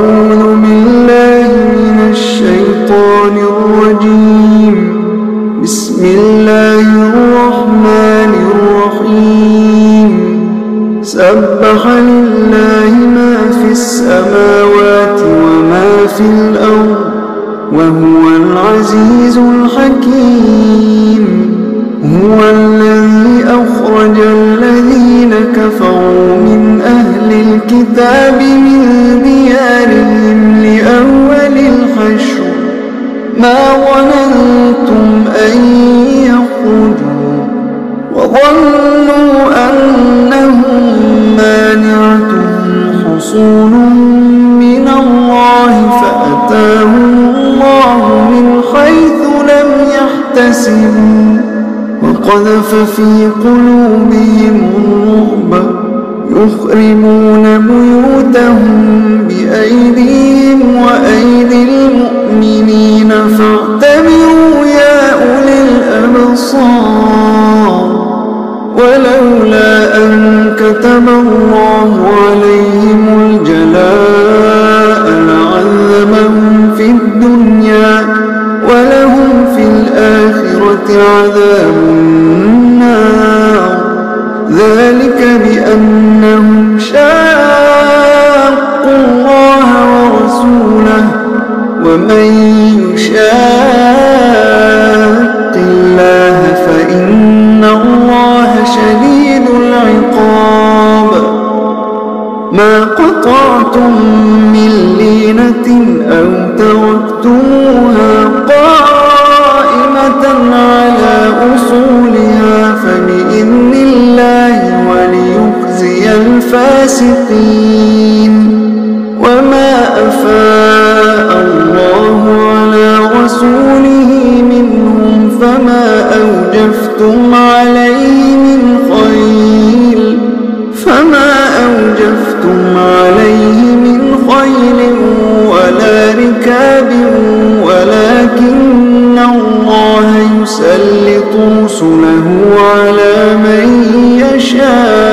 أعوذ بالله من الشيطان الرجيم. بسم الله الرحمن الرحيم. سبح لله ما في السماوات وما في الأرض وهو العزيز الحكيم. هو الذي أخرج الذين كفروا من أهل الكتاب من ديارهم لأول الحشر ما ظننتم أن يخرجوا وظنوا أنهم مانعتهم حصونهم من الله فأتاهم الله من حيث لم يحتسبوا وقذف في قلوبهم الرعب يخربون بيوتهم بأيديهم وأيدي المؤمنين فاعتبروا يا أولي الأبصار. ولولا أن كتب الله عليهم الجلاء لعذبهم في الدنيا ولهم في الآخرة عذاب النار. ذلك بأنهم شاقوا الله ورسوله ومن يشاق الله فإن الله شديد العقاب. ما قطعتم من لينة أو تركتموها قائمة على أصولها فبإذن الله وليخزي الفاسقين. وما أفاء الله على رسوله منهم فما أوجفتم عليه من خيل ولا ركاب ولكن الله يسلط رسله على من يشاء